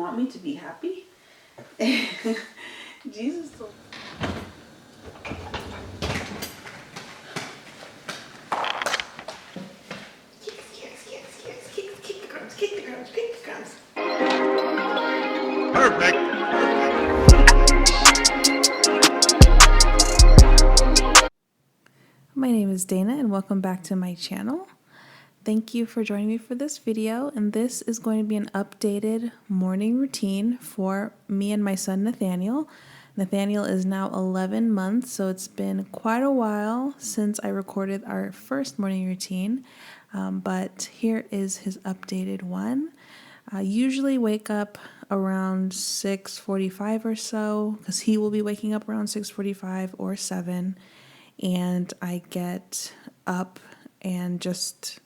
want me to be happy? Jesus told kick the crumbs. Perfect. My name is Dana and welcome back to my channel. Thank you for joining me for this video, and this is going to be an updated morning routine for me and my son Nathaniel. Nathaniel is now 11 months, so it's been quite a while since I recorded our first morning routine, but here is his updated one. I usually wake up around 6:45 or so, because he will be waking up around 6:45 or 7, and I get up and just,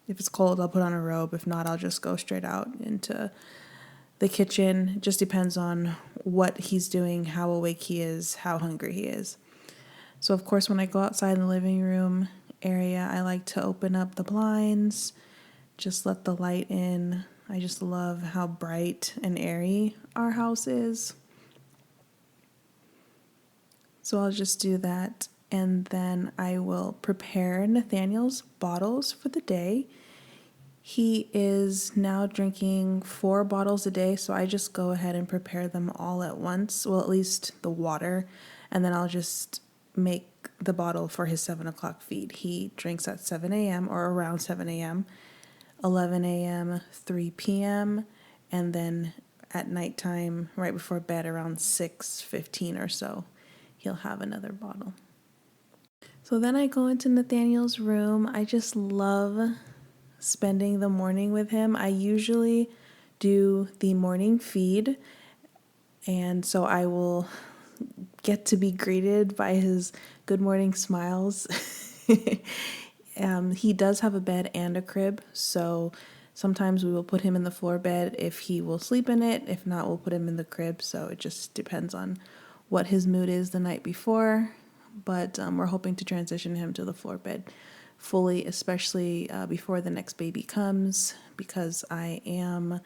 if it's cold, I'll put on a robe. If not, I'll just go straight out into the kitchen. It just depends on what he's doing, how awake he is, how hungry he is. So, of course, when I go outside in the living room area, I like to open up the blinds, just let the light in. I just love how bright and airy our house is. So I'll just do that, and then I will prepare Nathaniel's bottles for the day. He is now drinking 4 bottles a day, so I just go ahead and prepare them all at once. Well, at least the water, and then I'll just make the bottle for his 7 o'clock feed. He drinks at 7 a.m. or around 7 a.m., 11 a.m., 3 p.m., and then at nighttime, right before bed, around 6:15 or so, he'll have another bottle. So then I go into Nathaniel's room. I just love spending the morning with him. I usually do the morning feed, and so I will get to be greeted by his good morning smiles. He does have a bed and a crib, so sometimes we will put him in the floor bed if he will sleep in it. If not, we'll put him in the crib, so it just depends on what his mood is the night before. But we're hoping to transition him to the floor bed fully, especially before the next baby comes, because I am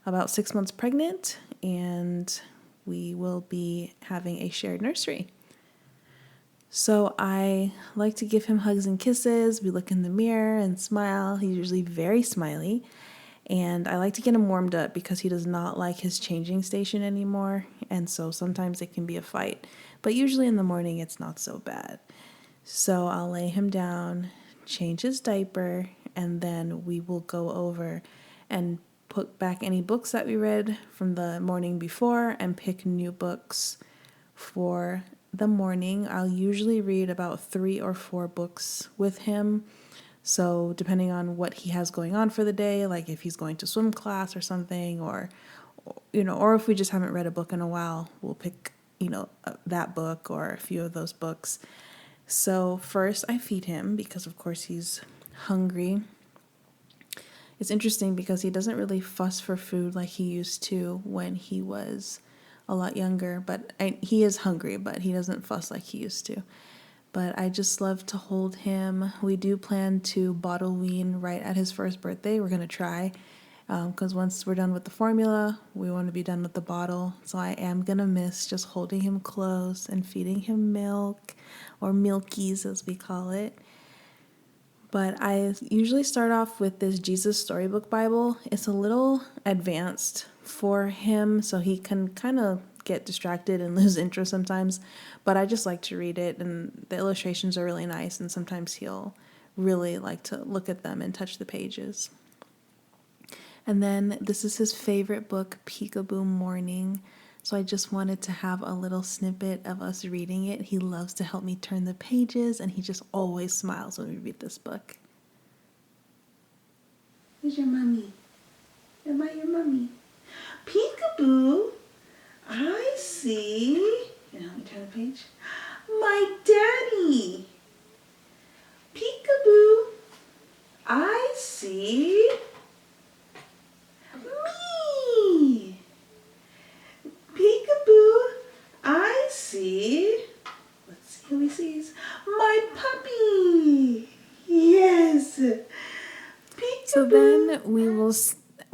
about 6 months pregnant and we will be having a shared nursery. So I like to give him hugs and kisses. We look in the mirror and smile. He's usually very smiley. And I like to get him warmed up because he does not like his changing station anymore. And so sometimes it can be a fight. But usually in the morning it's not so bad. So I'll lay him down, change his diaper, and then we will go over and put back any books that we read from the morning before and pick new books for the morning. I'll usually read about 3 or 4 books with him. So depending on what he has going on for the day, like if he's going to swim class or something, or if we just haven't read a book in a while, we'll pick, that book or a few of those books. So first I feed him because of course he's hungry. It's interesting because he doesn't really fuss for food like he used to when he was a lot younger, but he is hungry, but he doesn't fuss like he used to. But I just love to hold him. We do plan to bottle wean right at his first birthday. We're going to try, because once we're done with the formula, we want to be done with the bottle. So I am going to miss just holding him close and feeding him milk, or milkies as we call it. But I usually start off with this Jesus Storybook Bible. It's a little advanced for him, so he can kind of get distracted and lose interest sometimes. But I just like to read it, and the illustrations are really nice, and sometimes he'll really like to look at them and touch the pages. And then this is his favorite book, Peekaboo Morning. So I just wanted to have a little snippet of us reading it. He loves to help me turn the pages, and he just always smiles when we read this book. Where's your mommy? Am I your mommy? Peekaboo, I see. Let me turn the page. My daddy. Peekaboo, I see me. Peekaboo, I see. Let's see who he sees. My puppy. Yes. Peekaboo. So then we will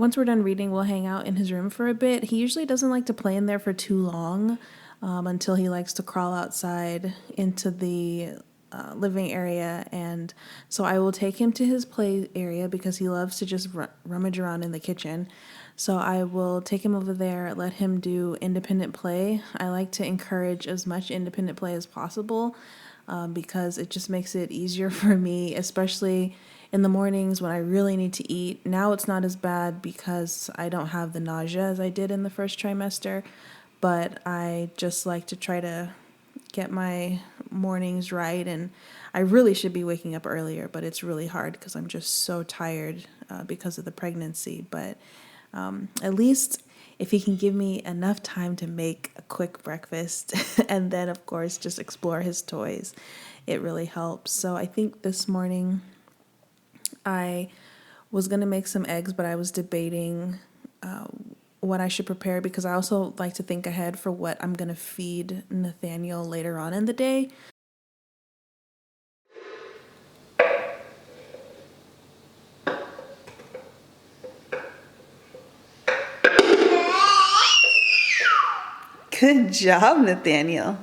once we're done reading, we'll hang out in his room for a bit. He usually doesn't like to play in there for too long, until he likes to crawl outside into the living area. And so I will take him to his play area because he loves to just rummage around in the kitchen. So I will take him over there, let him do independent play. I like to encourage as much independent play as possible, because it just makes it easier for me, especially in the mornings when I really need to eat. Now it's not as bad because I don't have the nausea as I did in the first trimester, but I just like to try to get my mornings right. And I really should be waking up earlier, but it's really hard because I'm just so tired because of the pregnancy. But at least if he can give me enough time to make a quick breakfast and then, of course, just explore his toys, it really helps. So I think this morning I was going to make some eggs, but I was debating what I should prepare because I also like to think ahead for what I'm going to feed Nathaniel later on in the day. Good job, Nathaniel.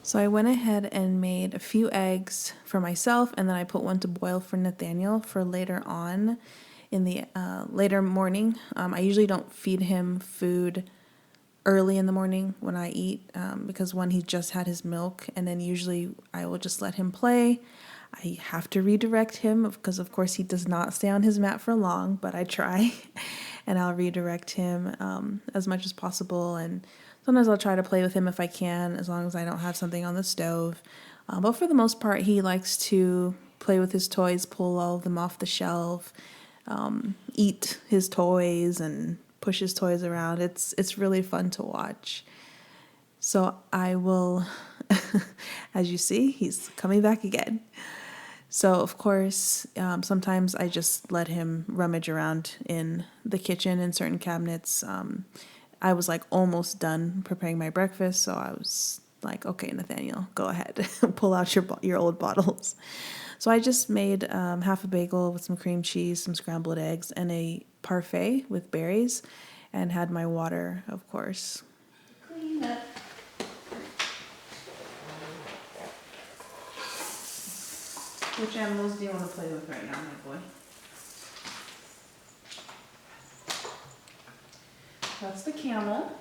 So I went ahead and made a few eggs for myself, and then I put one to boil for Nathaniel for later on in the later morning. I usually don't feed him food early in the morning when I eat, because one, he just had his milk, and then usually I will just let him play. I have to redirect him because, of course, he does not stay on his mat for long, but I try, and I'll redirect him as much as possible. And sometimes I'll try to play with him if I can, as long as I don't have something on the stove. But for the most part, he likes to play with his toys, pull all of them off the shelf, eat his toys, and push his toys around. It's really fun to watch. So I will, as you see, he's coming back again. So, of course, sometimes I just let him rummage around in the kitchen in certain cabinets. I was like almost done preparing my breakfast, so I was like, okay, Nathaniel, go ahead, pull out your old bottles. So I just made half a bagel with some cream cheese, some scrambled eggs, and a parfait with berries, and had my water, of course. Clean up. Which animals do you want to play with right now, my boy? That's the camel.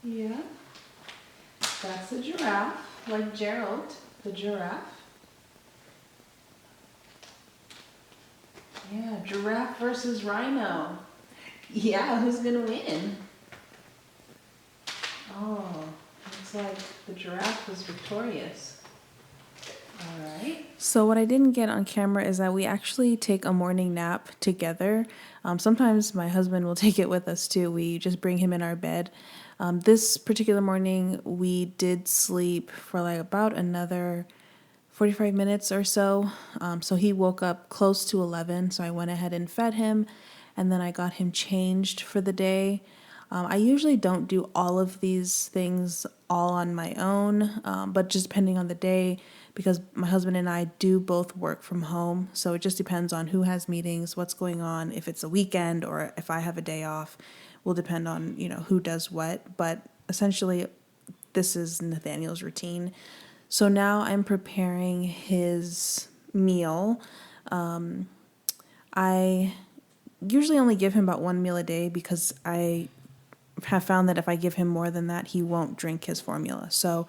Yeah. That's the giraffe, like Gerald, the giraffe. Yeah, giraffe versus rhino. Yeah, who's gonna win? Oh, looks like the giraffe was victorious. All right. So what I didn't get on camera is that we actually take a morning nap together. Sometimes my husband will take it with us too. We just bring him in our bed. This particular morning, we did sleep for like about another 45 minutes or so. So he woke up close to 11. So I went ahead and fed him, and then I got him changed for the day. I usually don't do all of these things all on my own, but just depending on the day, because my husband and I do both work from home. So it just depends on who has meetings, what's going on, if it's a weekend or if I have a day off, will depend on, who does what. But essentially, this is Nathaniel's routine. So now I'm preparing his meal. I usually only give him about one meal a day because I have found that if I give him more than that, he won't drink his formula. So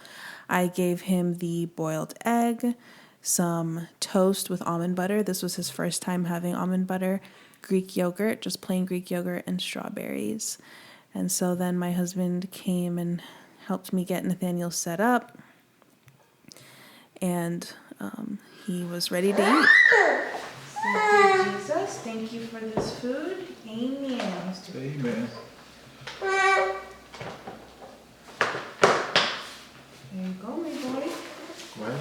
I gave him the boiled egg, some toast with almond butter. This was his first time having almond butter, Greek yogurt, just plain Greek yogurt, and strawberries. And so then my husband came and helped me get Nathaniel set up, and he was ready to eat. Thank you, Jesus. Thank you for this food. Amen. Amen. There you go, my boy. Well,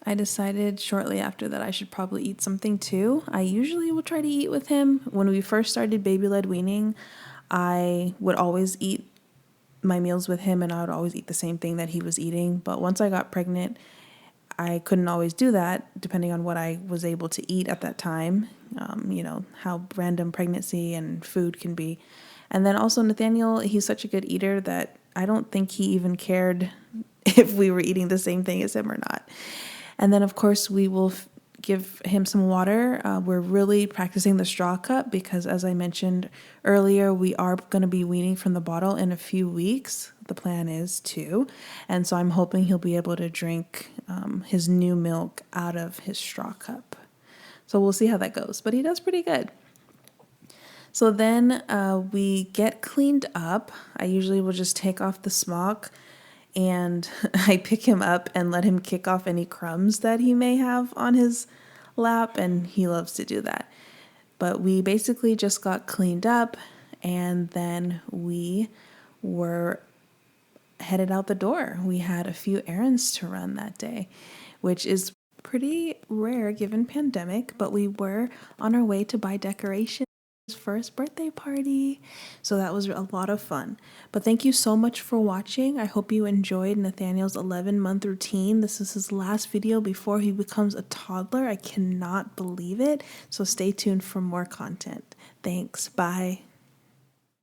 I decided shortly after that I should probably eat something too. I usually will try to eat with him. When we first started baby-led weaning, I would always eat my meals with him, and I would always eat the same thing that he was eating. But once I got pregnant, I couldn't always do that depending on what I was able to eat at that time, how random pregnancy and food can be. And then also Nathaniel, he's such a good eater that I don't think he even cared if we were eating the same thing as him or not. And then, of course, we will give him some water. We're really practicing the straw cup because, as I mentioned earlier, we are going to be weaning from the bottle in a few weeks. The plan is to. And so I'm hoping he'll be able to drink his new milk out of his straw cup. So we'll see how that goes. But he does pretty good. So then we get cleaned up. I usually will just take off the smock and I pick him up and let him kick off any crumbs that he may have on his lap, and he loves to do that. But we basically just got cleaned up, and then we were headed out the door. We had a few errands to run that day, which is pretty rare given pandemic, but we were on our way to buy decorations for his birthday party. So that was a lot of fun. But thank you so much for watching. I hope you enjoyed Nathaniel's 11-month routine. This is his last video before he becomes a toddler. I cannot believe it. So stay tuned for more content. Thanks. Bye.